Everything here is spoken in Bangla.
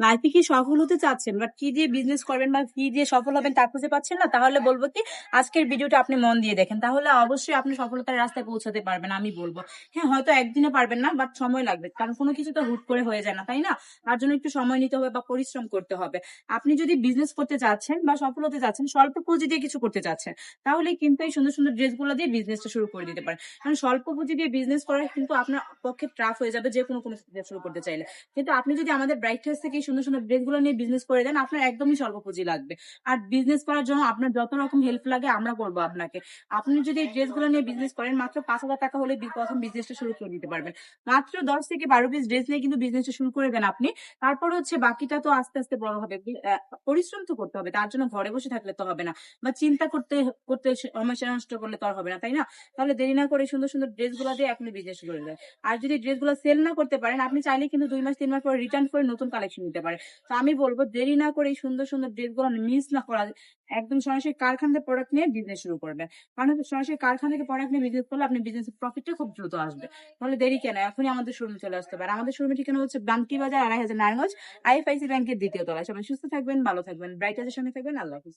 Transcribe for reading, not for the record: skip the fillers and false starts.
লাইফে কি সফল হতে চাচ্ছেন বাট কি দিয়ে বিজনেস করবেন বা কি দিয়ে সফল হবেন তা খুঁজে পাচ্ছেন না, তাহলে বলবো কি আজকের ভিডিওটা আপনি মন দিয়ে দেখেন, তাহলে অবশ্যই আপনি সফলতার রাস্তায় পৌঁছাতে পারবেন। আমি বলবো হ্যাঁ, হয়তো একদিনে পারবেন না, বাট সময় লাগবে, কারণ কোনো কিছু তো হুট করে হয়ে যায় না, তাই না? তার জন্য একটু সময় নিতে হবে বা পরিশ্রম করতে হবে। আপনি যদি বিজনেস করতে চাচ্ছেন বা সফল হতে চাচ্ছেন, স্বল্প পুঁজি দিয়ে কিছু করতে চাচ্ছেন, তাহলে কিন্তু এই সুন্দর সুন্দর ড্রেসগুলো দিয়ে বিজনেসটা শুরু করে দিতে পারেন। কারণ স্বল্প পুঁজি দিয়ে বিজনেস করা কিন্তু আপনার পক্ষে টাফ হয়ে যাবে যে কোনো business শুরু করতে চাইলে। কিন্তু আপনি যদি আমাদের ব্রাইট হাউস থেকে এই সুন্দর সুন্দর ড্রেসগুলো নিয়ে বিজনেস করে দেন, আপনার একদমই স্বল্প পুঁজি লাগবে। আর বিজনেস করার জন্য আপনার যত রকম হেল্প লাগে আমরা করবো আপনাকে। আপনি যদি এই ড্রেসগুলো নিয়ে বিজনেস করেন, মাত্র 5,000 টাকা হলে প্রথম বিজনেসটা শুরু করে দিতে পারবেন। মাত্র 10 থেকে 12 পিস ড্রেস নিয়ে কিন্তু বিজনেসটা শুরু করে দেন আপনি। তারপর হচ্ছে বাকিটা তো আস্তে আস্তে বড় হবে। পরিশ্রম তো করতে হবে, তার জন্য ঘরে বসে থাকলে তো হবে না, বা চিন্তা করতে করতে সময় নষ্ট করলে তো আর হবে না, তাই না? তাহলে দেরি না করে সুন্দর সুন্দর ড্রেসগুলো দিয়ে আপনি বিজনেস করে দেন। আর যদি ড্রেসগুলো সেল না করতে পারেন, আপনি চাইলে কিন্তু 2 মাস 3 মাস পরে রিটার্ন করে নতুন কালেকশন নিতে পারেন। তো আমি বলবো দেরি না করে এই সুন্দর সুন্দর ড্রেসগুলো মিস না করা, একদম সরাসরি কারখানা থেকে প্রোডাক্ট নিয়ে বিজনেস শুরু করবেন। কারণ হচ্ছে সরাসরি কারখানা থেকে প্রোডাক্ট নিয়ে বিজনেস করলে আপনি বিজনেসের প্রফিটটা খুব দ্রুত আসবে। তাহলে দেরি কেন, এখনই আমাদের শোরুমে চলে আসতে পারে। আমাদের শোরুমের ঠিকানা হচ্ছে বান্টি বাজার 2,500 নারায়ণগঞ্জ, আইএফআইসি ব্যাংকের দ্বিতীয় তলায়। সবাই সুস্থ থাকবেন, ভালো থাকবেন, ব্রাইটাজের সঙ্গে থাকবেন। আল্লাহ হাফিজ।